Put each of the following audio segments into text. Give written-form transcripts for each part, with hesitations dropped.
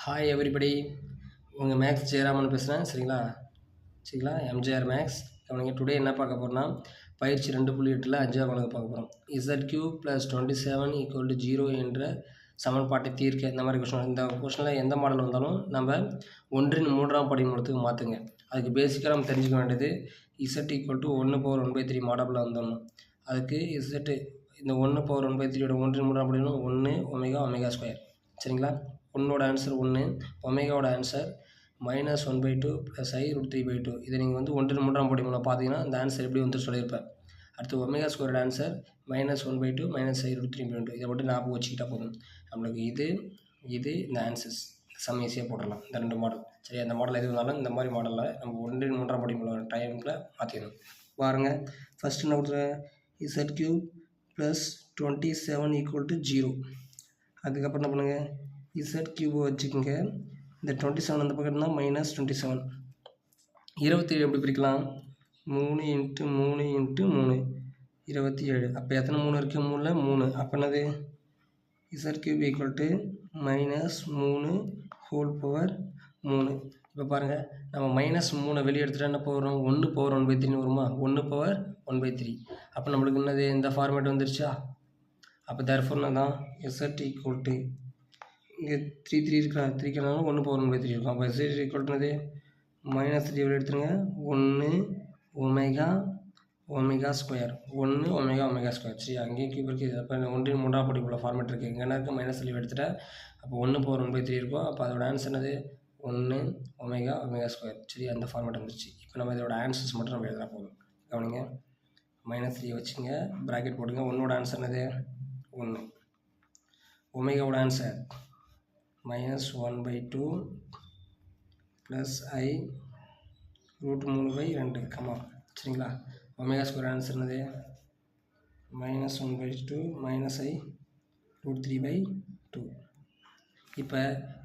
Hi everybody, உங்கள் maths Jayaraman பேசுகிறேன். சரிங்களா எம்ஜிஆர் மேக்ஸ். கவனிங்க, டுடே என்ன பார்க்க போகிறோம்னா பயிற்சி 2.8ல் 5ஆம் கணக்கு பார்க்க போகிறோம். Z³ + 27 = 0 என்ற சமன்பாட்டை தீர்க்க. இந்த மாதிரி கொஸ்டின், இந்த கொஸ்டினில் எந்த மாடல் வந்தாலும் நம்ம 1 இன் 3ஆம் படிமூலத்துக்கு மாற்றுங்க. அதுக்கு பேசிக்காக நம்ம தெரிஞ்சுக்க வேண்டியது Z = 1/1/3 மாடலில் வந்துடணும். அதுக்கு Z இந்த 1/1/3 1 இன் 3ஆம் படிமூலம் 1 ω² சரிங்களா. 1ஓட ஆன்சர் 1, ஒமேகாவோட ஆன்சர் -1/2 + i√3/2. இதை நீங்கள் 1 இன் 3ஆம் படிமூலம் பார்த்தீங்கன்னா இந்த ஆன்சர் எப்படி வந்து சொல்லியிருப்பேன். அடுத்து ω² ஆன்சர் -1/2 - i√3/2. இதை மட்டும் ஞாபகம் வச்சுக்கிட்டா போதும். நம்மளுக்கு இது இந்த ஆன்சர்ஸ் சம் ஈஸியாக போட்டுடலாம். இந்த 2 மாடல் சரி. அந்த மாடல் எது இருந்தாலும் இந்த மாதிரி மாடலில் நம்ம 1 இன் 3ஆம் படிமூலம் டைமில் மாற்றிடணும். பாருங்கள், ஃபஸ்ட்டு என்ன கொடுத்துருவேன், Z³ + 27 = 0. அதுக்கப்புறம் என்ன பண்ணுங்கள், Z³ வச்சுக்கோங்க. இந்த 27 அந்த பக்கம் இருந்தால் -27. 27 எப்படி பிரிக்கலாம், 3 × 3 × 3 27. அப்போ எத்தனை 3 இருக்குது, 3ல் 3. அப்போ என்னது, Z³ = -3/3. இப்போ பாருங்கள், நம்ம -3 வெளியே எடுத்துகிட்டா என்ன போகிறோம், 1/1/3 வருமா, 1/1/3. அப்போ நம்மளுக்கு என்னது, இந்த ஃபார்மேட் வந்துருச்சா. அப்போ தேர்ஃபோர் தான் Z= இங்கே 3 இருக்கிறா, 3னாலும் 1/1/3 இருக்கும். அப்போ Z என்னது, -3 வெளியே எடுத்துருங்க, 1 ω². சரி, அங்கேயும் கியூப் இருக்குது. அப்போ 1 இன் 3ஆம் படிக்குள்ள ஃபார்மேட் இருக்குது. இங்கே என்ன இருக்குது, -3 எடுத்துட்டேன். அப்போ 1/1/3 இருக்கும். அப்போ அதோட ஆன்சர் என்னது, 1 ω². சரி, அந்த ஃபார்மேட் வந்துருச்சு. இப்போ நம்ம இதோட ஆன்சர்ஸ் மட்டும் நம்ம எழுதுனா போதும். கவனிங்க, -3 வச்சுங்க, ப்ராக்கெட் போட்டுங்க. 1ஓட ஆன்சர் என்னது, 1. ஒமேகாவோட ஆன்சர் -1/2 + i√3/2, சரிங்களா. ω² ஆன்சர் என்னது, -1/2 - i√3/2. இப்போ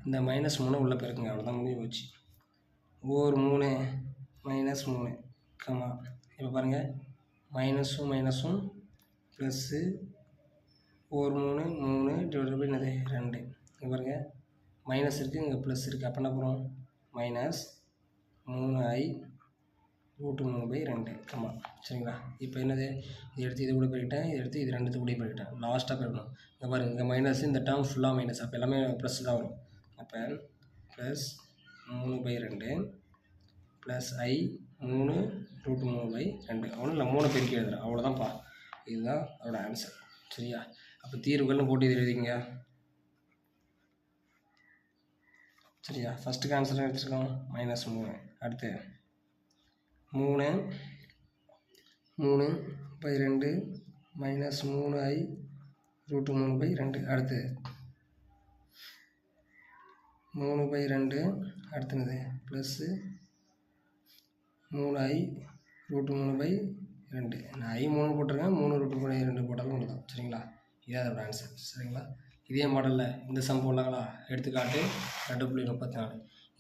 இந்த -3 உள்ளே போயிருக்குங்க, அவ்வளோதான், முடிவு வச்சு. ஒரு 3 -3, இப்போ பாருங்கள், மைனஸும் ப்ளஸ்ஸு ஒரு 3 3 என்னது 2. இங்கே பாருங்கள், மைனஸ் இருக்குது, இங்கே ப்ளஸ் இருக்குது. அப்போ என்ன போகிறோம், -3i√3/2. சரிங்களா. இப்போ என்னது, இது எடுத்து இது கூட போய்கிட்டேன், இது எடுத்து இது 2 கூட போய்கிட்டேன், லாஸ்ட்டாக போயிடணும். இங்கே பாருங்கள், இங்கே மைனஸ், இந்த டேர்ம் ஃபுல்லாக மைனஸ். அப்போ எல்லாமே ப்ளஸ் தான் வரும். அப்போ +3/2 + i√3/2. அவ்வளோ இல்லை, 3 பெருக்கி எழுதுறேன், அவ்வளோதான்ப்பா. இதுதான் அதோட ஆன்சர். சரியா. அப்போ தீர்வுகள்னு போட்டு இது எழுதிங்க. சரியா. ஃபஸ்ட்டுக்கு ஆன்சர் எடுத்துருக்கோம் -3. அடுத்து 3/2 -3i√3/2. அடுத்து 3/2. அடுத்தது ப்ளஸ்ஸு 3i√3/2. நான் i3 போட்டிருக்கேன், 3√2 போட்டாலும் ஒன்று தான். சரிங்களா. இதான் அதோட ஆன்சர். சரிங்களா. இதே மாடலில் இந்த சம் போடலாங்களா. எடுத்துக்காட்டு 2.34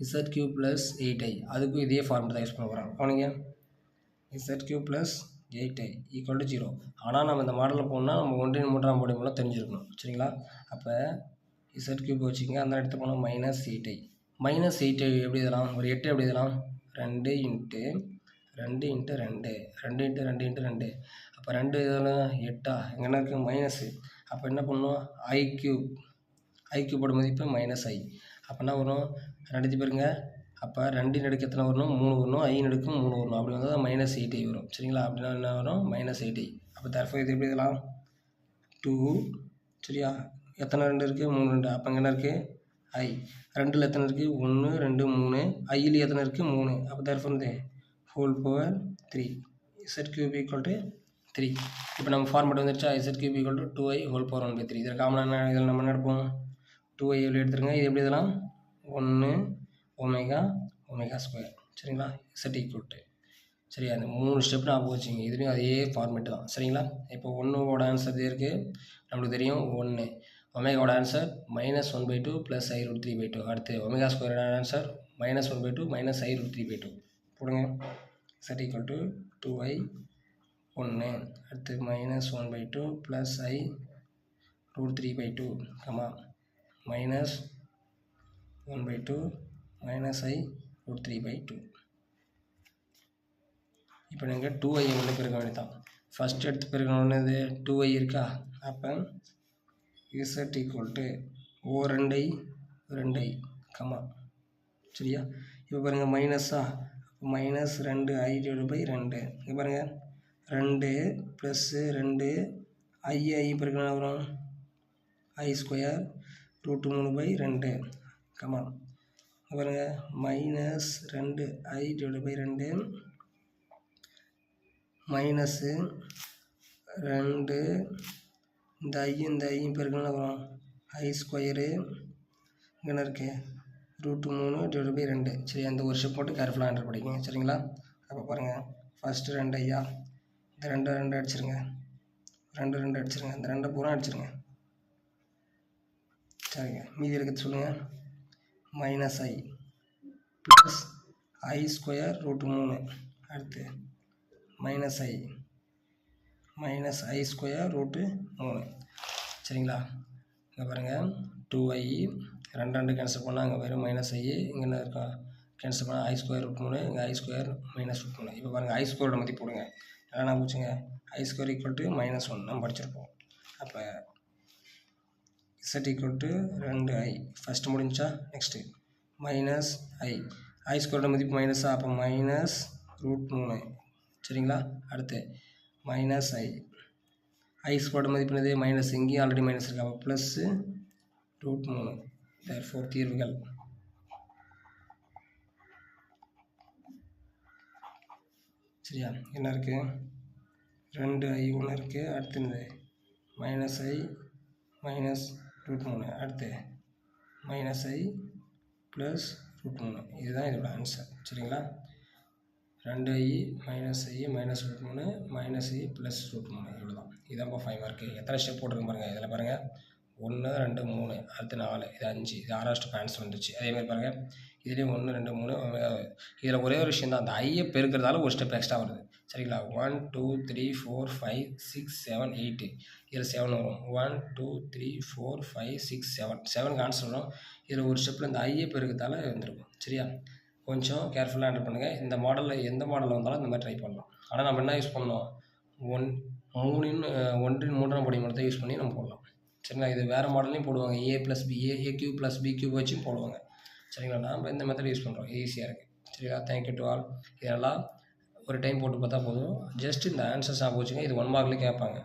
Z³ + 8i. அதுக்கும் இதே ஃபார்மெட் தான் யூஸ் பண்ண போகிறாங்க. கவனிங்க, Z³ + 8i = 0. ஆனால் நம்ம இந்த மாடலில் போகணுன்னா நம்ம 1 இன் 3ஆம் படிமூலம் தெரிஞ்சிருக்கணும். சரிங்களா. அப்போ Z³ வச்சுக்கோங்க, அந்த இடத்துல போனால் -8i. -8i எப்படி எழுதலாம், ஒரு 8 எப்படி எழுதலாம், 2 × 2 × 2 2 × 2 × 2. அப்போ 2 இதெல்லாம் 8. இங்கே என்ன இருக்குது, மைனஸு. அப்போ என்ன பண்ணணும், i³ மதிப்பு -i. அப்போ என்ன வரும், 2 பேருங்க. அப்போ 2 நடுக்கு எத்தனை வரணும், 3 வரணும். i நடுக்கு 3 வரணும். அப்படி வந்தால் தான் -8i வரும். சரிங்களா. அப்படின்னா என்ன வரும், -8i. அப்போ தேர்ஃபோர் இது எப்படி எழுதலாம், 2. சரியா. எத்தனை 2 இருக்குது, 3 2. அப்போ இங்கே என்ன இருக்குது, i. 2ல் எத்தனை இருக்குது, 1 2 3. iயில் எத்தனை இருக்குது, 3. அப்போ தேர்ஃபோர் வந்து (3). Z³ = 3. இப்போ நம்ம ஃபார்மேட் வந்துருச்சா, Z³ = 2i√3. இதில் காமனாக இதில் நம்ம என்ன எடுப்போம், 2i எப்படி எடுத்துருங்க. இது எப்படி இதெல்லாம் 1 ω². சரிங்களா. Z=. சரியா. அந்த 3 ஸ்டெப் ஞாபகம் வச்சுங்க. இதுலேயும் அதே ஃபார்மேட்டு தான். சரிங்களா. இப்போ 1ஓட ஆன்சர் இது இருக்குது, நம்மளுக்கு தெரியும் 1. ஒமேகாவோட ஆன்சர் -1/2 + i√3/2. அடுத்து ω² ஆன்சர் -1/2 - i√3/2 போடுங்க. Z= 2i 1. அடுத்து -1/2 + i√3/2, 1/2 minus I root 3/2. இப்போ நீங்கள் 2i வந்து பெருக்க வேண்டியதான். ஃபஸ்ட் எடுத்து பெருக்கணும்னது 2i இருக்கா, அப்போ z ஈக்குவல் டு ஓ 2i 2i கமா, சரியா? இப்போ பாருங்கள் மைனஸா, மைனஸ் 2i / 2. இங்கே பாருங்கள் 2 ப்ளஸ்ஸு 2 i பெருக்கணும் வரும் i² √3/2 கமா, பாருங்கள் மைனஸ் 2i / 2 மைனஸு 2 இந்த i பெருக்கணும் வரும் i² இங்கே இருக்குது √3/2. சரி, அந்த ஒரு ஸ்டெப் போட்டு கேர்ஃபுல்லாக ஆன்சர் படிக்கங்க, சரிங்களா? அப்போ பாருங்கள் ஃபஸ்ட்டு 2i இந்த 2 அடிச்சிருங்க, 2 அடிச்சிருங்க, இந்த 2 பூரா அடிச்சிருங்க, சரிங்க. மீதி இருக்கிறது சொல்லுங்கள். மைனஸ் i ப்ளஸ் i² √3 அடுத்து மைனஸ் i √3, சரிங்களா? இங்கே பாருங்கள் 2i 2 கேன்சல் பண்ணால் அங்கே வெறும் மைனஸ் i, இங்கே என்ன இருக்கும் கேன்சல் பண்ணால் i² √3, இங்கே i² -√3. இப்போ பாருங்கள் i² மதிப்பு போடுங்க, என்ன போச்சுங்க i² = -1 நம்ம படிச்சிருப்போம். அப்போ z = 2i ஃபஸ்ட்டு முடிஞ்சா, நெக்ஸ்ட்டு மைனஸ் i² மதிப்பு மைனஸாக, அப்போ -√3, சரிங்களா? அடுத்து மைனஸ் i² மதிப்பு என்னது மைனஸ், இங்கேயும் ஆல்ரெடி மைனஸ் இருக்கு, அப்போ ப்ளஸ்ஸு √3. therefore தீர்வுகள் சரியா, என்ன இருக்குது 2i ஒன்று இருக்குது, அடுத்து -i -√3, அடுத்து -i +√3. இதுதான் இதோட ஆன்சர், சரிங்களா? 2i -i -√3 -i +√3 இவ்வளோதான். இதான் இப்போ 5 மார்க்கு. எத்தனை ஸ்டெப் போட்டிருக்கு பாருங்கள். இதில் பாருங்கள் 1 2 3 அடுத்து 4 இது 5 இது 6 ஸ்டெப் ஆன்சர் வந்துச்சு. அதேமாதிரி பாருங்கள் இதுலேயும் 1 2 3. இதில் ஒரே ஒரு விஷயம் தான், அந்த ஐயை பெருக்கிறதால ஒரு ஸ்டெப் எக்ஸ்ட்ரா வருது, சரிங்களா? 1 2 3 4 5 6 7 8 இதில் 7 வரும். 1 2 3 4 5 6 7 ஆன்சர் வரும். இதில் ஒரு ஸ்டெப்பில் இந்த ஐயை பெருக்கிறதால வந்துருக்கும், சரியா? கொஞ்சம் கேர்ஃபுல்லாக ஹேண்டில் பண்ணுங்கள். இந்த மாடலில் எந்த மாடல் வந்தாலும் இந்த மாதிரி ட்ரை பண்ணலாம். ஆனால் நம்ம என்ன யூஸ் பண்ணோம், 1 3 படி மட்டும் யூஸ் பண்ணி நம்ம போடலாம், சரிங்களா? இது வேறு மாடல்லையும் போடுவாங்க, a + b a³ + b³ வச்சும் போடுவாங்க, சரிங்களா? நாம் இந்த மெத்தட் யூஸ் பண்ணுறோம், ஈஸியாக இருக்குது, சரிங்களா? Thank you to all. இதெல்லாம் ஒரு டைம் போட்டு பார்த்தா போதும். ஜஸ்ட் இந்த ஆன்சர்ஸ் ஆக போச்சுங்க. இது 1 மார்க்லேயே கேட்பாங்க.